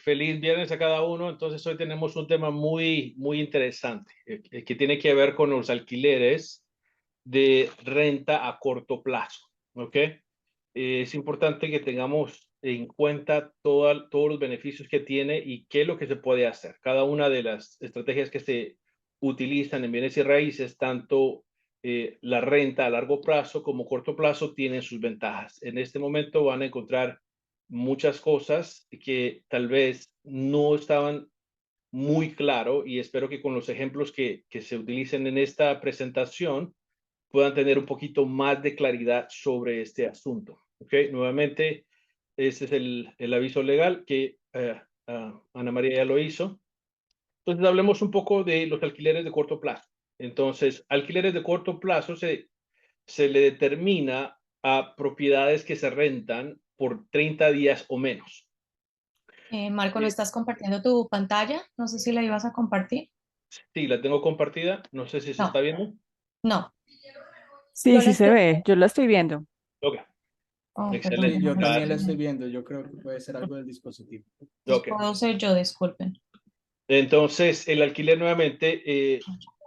feliz viernes a cada uno. Entonces hoy tenemos un tema muy interesante que tiene que ver con los alquileres de renta a corto plazo. ¿Ok? Es importante que tengamos en cuenta todos los beneficios que tiene y qué es lo que se puede hacer. Cada una de las estrategias que se utilizan en bienes y raíces, tanto la renta a largo plazo como corto plazo, tienen sus ventajas. En este momento van a encontrar muchas cosas que tal vez no estaban muy claro y espero que con los ejemplos que se utilicen en esta presentación puedan tener un poquito más de claridad sobre este asunto. ¿Ok? Nuevamente, este es el aviso legal que Ana María ya lo hizo. Entonces, hablemos un poco de los alquileres de corto plazo. Entonces, alquileres de corto plazo se le determina a propiedades que se rentan por 30 días o menos. Marco, ¿no Eh, estás compartiendo tu pantalla? No sé si la ibas a compartir. sí, la tengo compartida. No sé si se está No, viendo. no. Sí, Yo la sí se estoy... ve, yo la estoy viendo. Ok, Oh, perdón, excelente. yo Sí, no yo la estoy también la Gracias. estoy viendo. viendo. Yo creo que puede ser algo del dispositivo. Entonces Ok. puedo ser yo, disculpen. Entonces, el alquiler nuevamente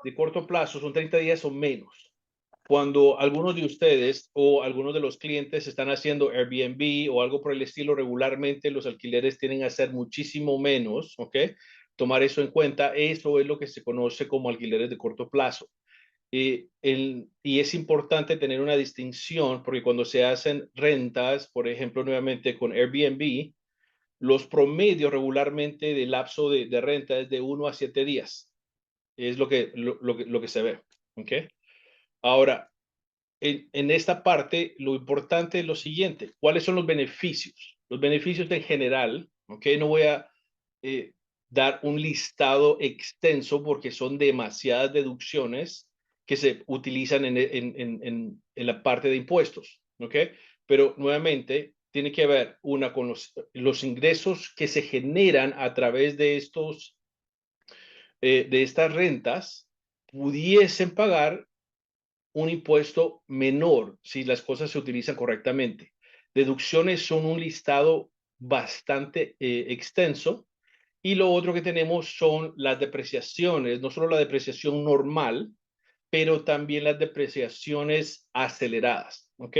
de corto plazo son 30 días o menos. Cuando algunos de ustedes o algunos de los clientes están haciendo Airbnb o algo por el estilo, regularmente los alquileres tienen a ser muchísimo menos, ¿ok? Tomar eso en cuenta, eso es lo que se conoce como alquileres de corto plazo. Y es importante tener una distinción porque cuando se hacen rentas, por ejemplo, nuevamente con Airbnb, los promedios regularmente de lapso de renta es de 1 a 7 días. Es lo que se ve. ¿Ok? Ahora, en esta parte, lo importante es lo siguiente. ¿Cuáles son los beneficios? Los beneficios en general, ¿ok? No voy a eh, dar un listado extenso porque son demasiadas deducciones que se utilizan en la parte de impuestos, ¿ok? Pero nuevamente, tiene que ver una con los ingresos que se generan a través de estas rentas, pudiesen pagar un impuesto menor si las cosas se utilizan correctamente. Deducciones son un listado bastante extenso y lo otro que tenemos son las depreciaciones, no solo la depreciación normal, pero también las depreciaciones aceleradas. ¿Ok?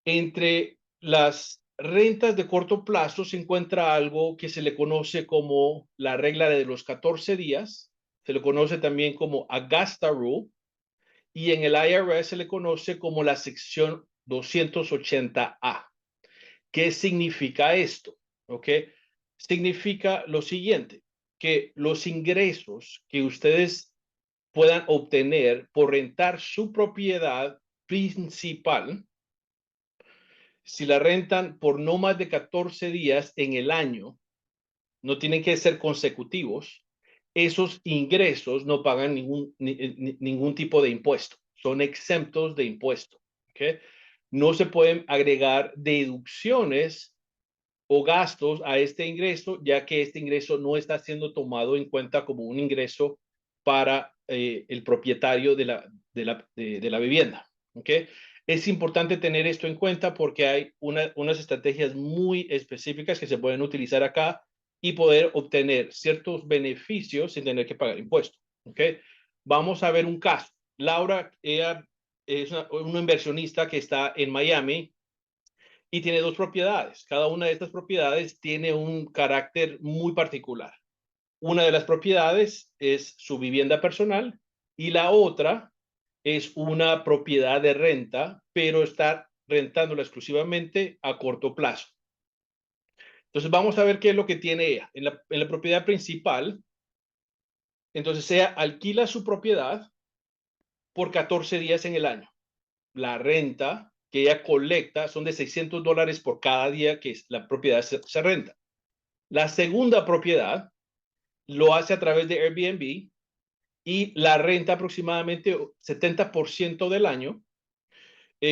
Entre las rentas de corto plazo se encuentra algo que se le conoce como la regla de los 14 días, se le conoce también como Augusta Rule, y en el IRS se le conoce como la sección 280A. ¿Qué significa esto? ¿Ok? Significa lo siguiente, que los ingresos que ustedes puedan obtener por rentar su propiedad principal, si la rentan por no más de 14 días en el año, no tienen que ser consecutivos, esos ingresos no pagan ningún tipo de impuesto, son exentos de impuesto. ¿Ok? No se pueden agregar deducciones o gastos a este ingreso, ya que este ingreso no está siendo tomado en cuenta como un ingreso para el propietario de la vivienda. ¿Ok? Es importante tener esto en cuenta porque hay unas estrategias muy específicas que se pueden utilizar acá y poder obtener ciertos beneficios sin tener que pagar impuestos. ¿Ok? Vamos a ver un caso. Laura, ella es una inversionista que está en Miami y tiene dos propiedades. Cada una de estas propiedades tiene un carácter muy particular. Una de las propiedades es su vivienda personal y la otra es una propiedad de renta, pero está rentándola exclusivamente a corto plazo. Entonces vamos a ver qué es lo que tiene ella. En la propiedad principal, entonces ella alquila su propiedad por 14 días en el año. La renta que ella colecta son de $600 por cada día que la propiedad se renta. La segunda propiedad lo hace a través de Airbnb y la renta aproximadamente 70% del año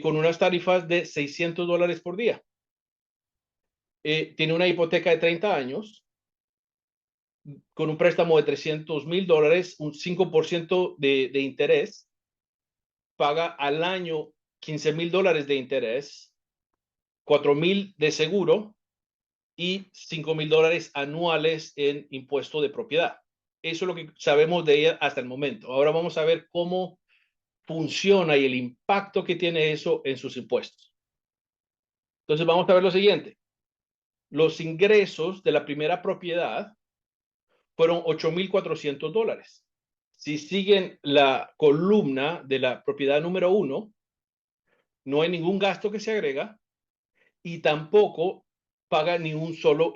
con unas tarifas de $600 por día. Tiene una hipoteca de 30 años con un préstamo de $300,000, un 5% de interés, paga al año $15,000 de interés, $4,000 de seguro y $5,000 anuales en impuesto de propiedad. Eso es lo que sabemos de ella hasta el momento. Ahora vamos a ver cómo funciona y el impacto que tiene eso en sus impuestos. Entonces vamos a ver lo siguiente. Los ingresos de la primera propiedad fueron $8,400. Si siguen la columna de la propiedad número 1, no hay ningún gasto que se agrega y tampoco paga ni un solo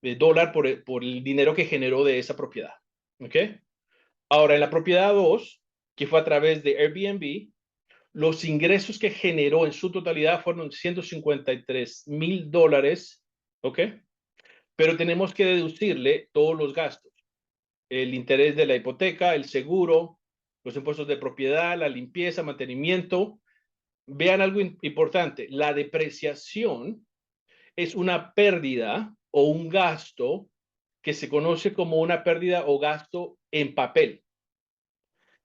dólar por el dinero que generó de esa propiedad. ¿Ok? Ahora, en la propiedad 2, que fue a través de Airbnb, los ingresos que generó en su totalidad fueron $153,000, ¿ok? Pero tenemos que deducirle todos los gastos, el interés de la hipoteca, el seguro, los impuestos de propiedad, la limpieza, mantenimiento. Vean algo importante, la depreciación es una pérdida o un gasto que se conoce como una pérdida o gasto en papel.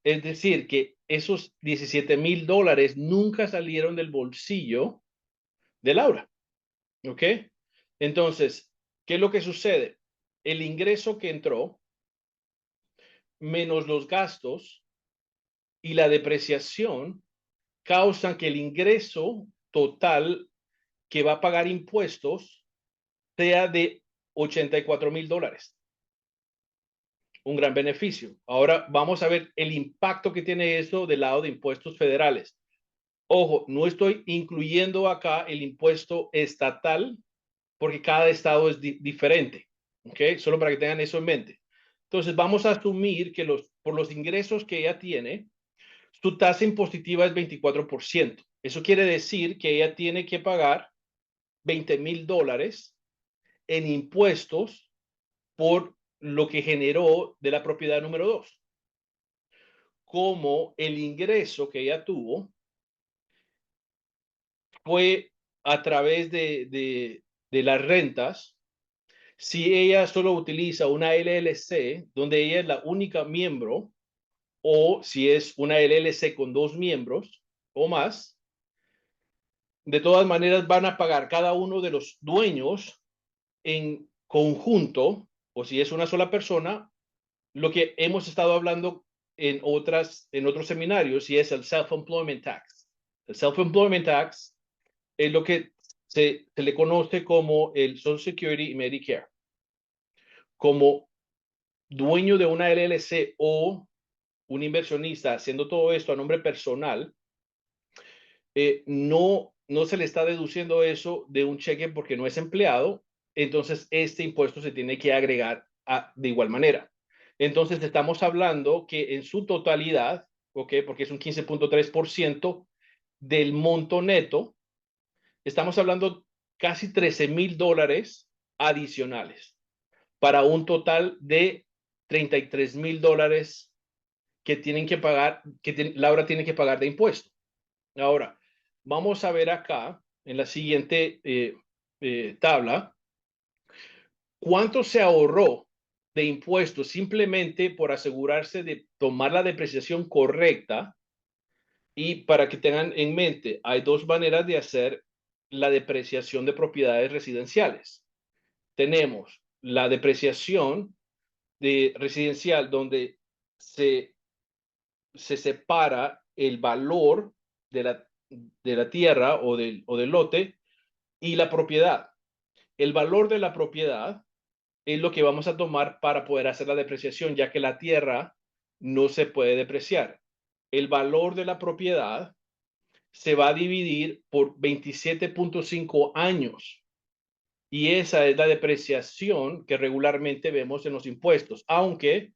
Es decir, que esos $17,000 nunca salieron del bolsillo de Laura. ¿Ok? Entonces, ¿qué es lo que sucede? El ingreso que entró menos los gastos y la depreciación causan que el ingreso total que va a pagar impuestos sea de $84,000. Un gran beneficio. Ahora vamos a ver el impacto que tiene eso del lado de impuestos federales. Ojo, no estoy incluyendo acá el impuesto estatal porque cada estado es diferente. ¿Ok? Solo para que tengan eso en mente. Entonces vamos a asumir que por los ingresos que ella tiene, su tasa impositiva es 24%. Eso quiere decir que ella tiene que pagar $20,000 en impuestos por lo que generó de la propiedad número 2. Como el ingreso que ella tuvo fue a través de las rentas, si ella solo utiliza una LLC, donde ella es la única miembro, o si es una LLC con 2 miembros o más, de todas maneras van a pagar cada uno de los dueños en conjunto, o si es una sola persona, lo que hemos estado hablando en otros seminarios, y es el self-employment tax. El self-employment tax es lo que se le conoce como el Social Security y Medicare. Como dueño de una LLC o un inversionista haciendo todo esto a nombre personal, no se le está deduciendo eso de un cheque porque no es empleado, entonces este impuesto se tiene que agregar de igual manera. Entonces estamos hablando que en su totalidad, ¿ok? Porque es un 15.3% del monto neto, estamos hablando casi $13,000 adicionales para un total de $33,000 que tienen que pagar, Laura tiene que pagar de impuesto. Ahora, vamos a ver acá en la siguiente tabla cuánto se ahorró de impuestos simplemente por asegurarse de tomar la depreciación correcta. Y para que tengan en mente, hay dos maneras de hacer la depreciación de propiedades residenciales. Tenemos la depreciación de residencial donde se separa el valor de la tierra o del lote y la propiedad. El valor de la propiedad es lo que vamos a tomar para poder hacer la depreciación, ya que la tierra no se puede depreciar. El valor de la propiedad se va a dividir por 27.5 años. Y esa es la depreciación que regularmente vemos en los impuestos, aunque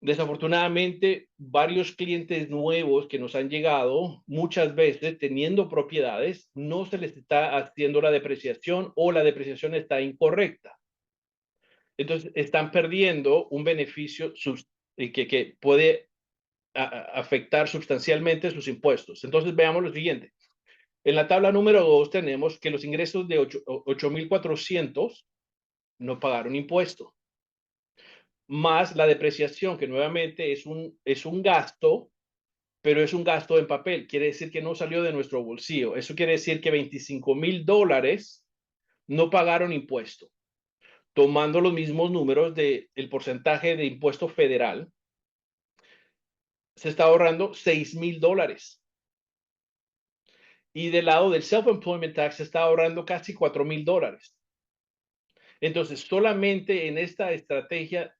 desafortunadamente varios clientes nuevos que nos han llegado muchas veces teniendo propiedades, no se les está haciendo la depreciación o la depreciación está incorrecta. Entonces están perdiendo un beneficio que puede afectar sustancialmente sus impuestos. Entonces veamos lo siguiente. En la tabla número 2 tenemos que los ingresos de 8,400 no pagaron impuesto, más la depreciación, que nuevamente es un gasto, pero es un gasto en papel. Quiere decir que no salió de nuestro bolsillo. Eso quiere decir que $25,000 no pagaron impuesto. Tomando los mismos números del porcentaje de impuesto federal, se está ahorrando $6,000. Y del lado del self-employment tax se está ahorrando casi $4,000. Entonces, solamente en esta estrategia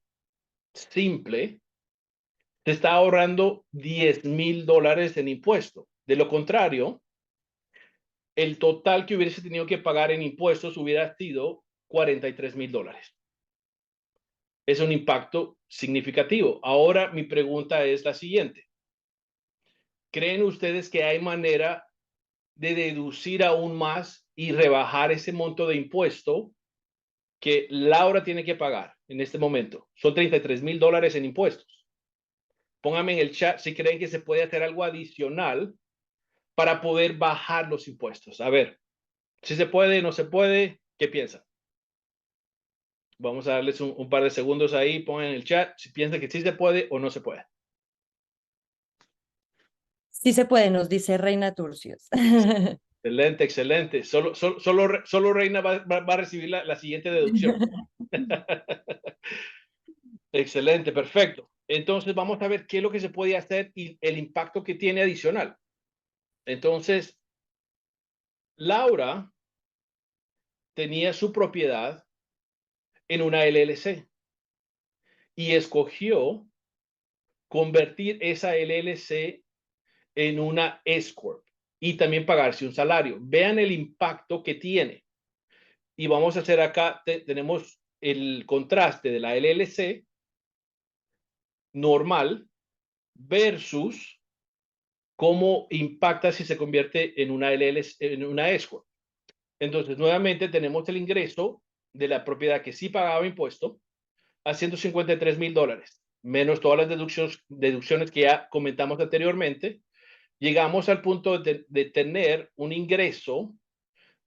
simple, se está ahorrando $10,000 en impuesto. De lo contrario, el total que hubiese tenido que pagar en impuestos hubiera sido $43,000. Es un impacto significativo. Ahora, mi pregunta es la siguiente. ¿Creen ustedes que hay manera de deducir aún más y rebajar ese monto de impuesto que Laura tiene que pagar en este momento? Son $33,000 en impuestos. Pónganme en el chat si creen que se puede hacer algo adicional para poder bajar los impuestos. A ver, si se puede, no se puede, ¿qué piensan? Vamos a darles un par de segundos ahí, pongan en el chat si piensan que sí se puede o no se puede. Sí se puede, nos dice Reina Turcios. Excelente, excelente. Solo Reina va a recibir la siguiente deducción. Excelente, perfecto. Entonces vamos a ver qué es lo que se puede hacer y el impacto que tiene adicional. Entonces, Laura tenía su propiedad en una LLC y escogió convertir esa LLC en una S Corp y también pagarse un salario. Vean el impacto que tiene. Y vamos a hacer acá, tenemos el contraste de la LLC normal versus cómo impacta si se convierte en una LLC, en una S Corp. Entonces, nuevamente tenemos el ingreso de la propiedad que sí pagaba impuesto a $153,000, menos todas las deducciones que ya comentamos anteriormente. Llegamos al punto de tener un ingreso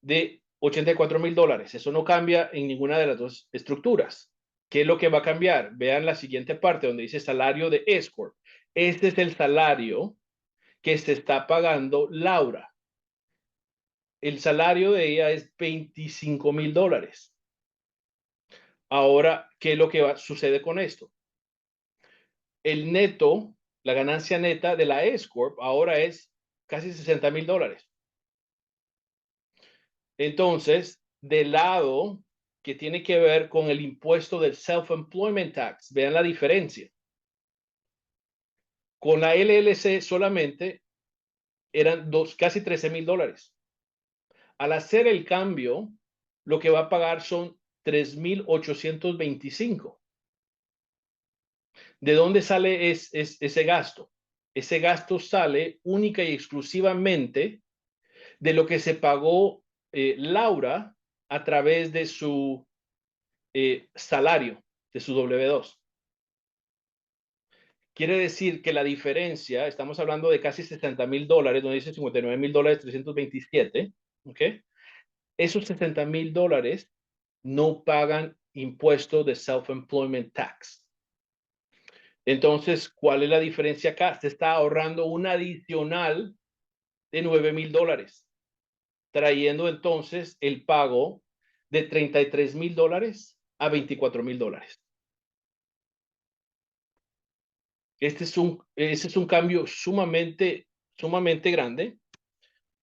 de $84,000. Eso no cambia en ninguna de las dos estructuras. ¿Qué es lo que va a cambiar? Vean la siguiente parte donde dice salario de S Corp. Este es el salario que se está pagando Laura. El salario de ella es $25,000. Ahora, ¿qué es lo que sucede con esto? El neto, la ganancia neta de la S Corp ahora es casi $60,000. Entonces, del lado que tiene que ver con el impuesto del self-employment tax, vean la diferencia. Con la LLC solamente eran casi $13,000. Al hacer el cambio, lo que va a pagar son $3,825. ¿De dónde sale ese gasto? Ese gasto sale única y exclusivamente de lo que se pagó Laura a través de su salario, de su W2. Quiere decir que la diferencia, estamos hablando de casi $60,000, donde dice $59,327, ¿ok? Esos $60,000 no pagan impuesto de self-employment tax. Entonces, ¿cuál es la diferencia acá? Se está ahorrando un adicional de $9,000, trayendo entonces el pago de $33,000 a $24,000. Ese es un cambio sumamente grande.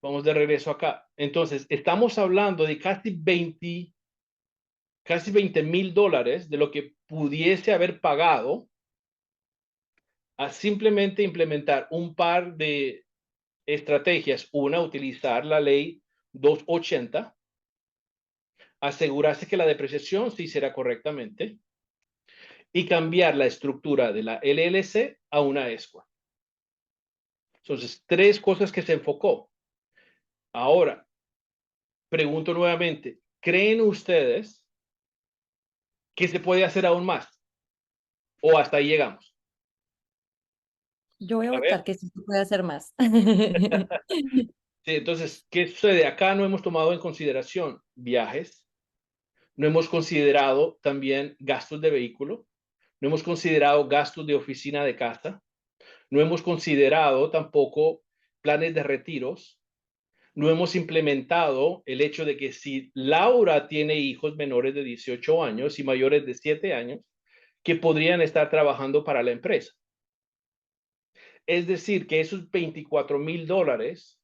Vamos de regreso acá. Entonces, estamos hablando de casi $20,000 de lo que pudiese haber pagado a simplemente implementar un par de estrategias. Una, utilizar la ley 280, asegurarse que la depreciación se hiciera correctamente y cambiar la estructura de la LLC a una S Corp. Entonces, tres cosas que se enfocó. Ahora, pregunto nuevamente, ¿creen ustedes que se puede hacer aún más? ¿O hasta ahí llegamos? Yo voy a A ver. votar que sí se puede hacer más. Sí, entonces, ¿qué sucede? Acá no hemos tomado en consideración viajes, no hemos considerado también gastos de vehículo, no hemos considerado gastos de oficina de casa, no hemos considerado tampoco planes de retiros, no hemos implementado el hecho de que si Laura tiene hijos menores de 18 años y mayores de 7 años, que podrían estar trabajando para la empresa. Es decir, que esos $24,000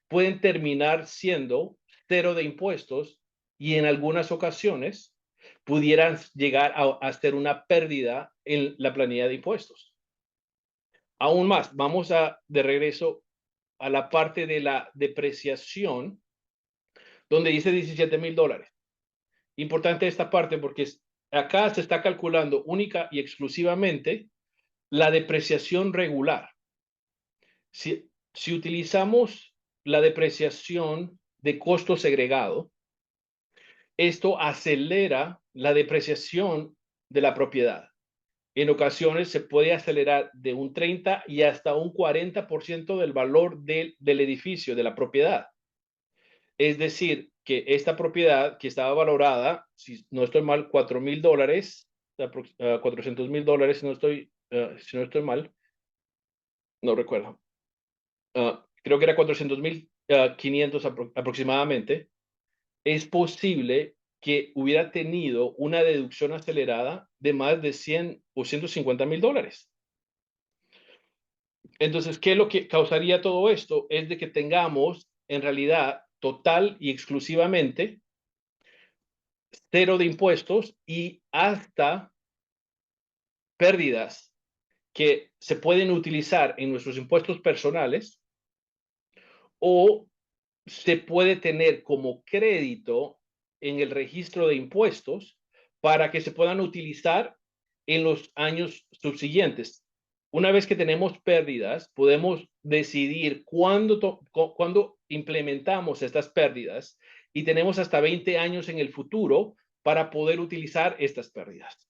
pueden terminar siendo cero de impuestos y en algunas ocasiones pudieran llegar a ser una pérdida en la planilla de impuestos. Aún más, vamos de regreso a la parte de la depreciación, donde dice $17,000. Importante esta parte porque acá se está calculando única y exclusivamente la depreciación regular. Si utilizamos la depreciación de costo segregado, esto acelera la depreciación de la propiedad. En ocasiones se puede acelerar de un 30 y hasta un 40% del valor del edificio, de la propiedad. Es decir, que esta propiedad que estaba valorada, si no estoy mal, $4,000, $400,000, si no estoy mal, no recuerdo. Creo que era 400,500 aproximadamente. Es posible que hubiera tenido una deducción acelerada de más de 100 o $150,000. Entonces, ¿qué es lo que causaría todo esto? Es de que tengamos en realidad total y exclusivamente cero de impuestos y hasta pérdidas que se pueden utilizar en nuestros impuestos personales o se puede tener como crédito en el registro de impuestos para que se puedan utilizar en los años subsiguientes. Una vez que tenemos pérdidas, podemos decidir cuándo implementamos estas pérdidas y tenemos hasta 20 años en el futuro para poder utilizar estas pérdidas.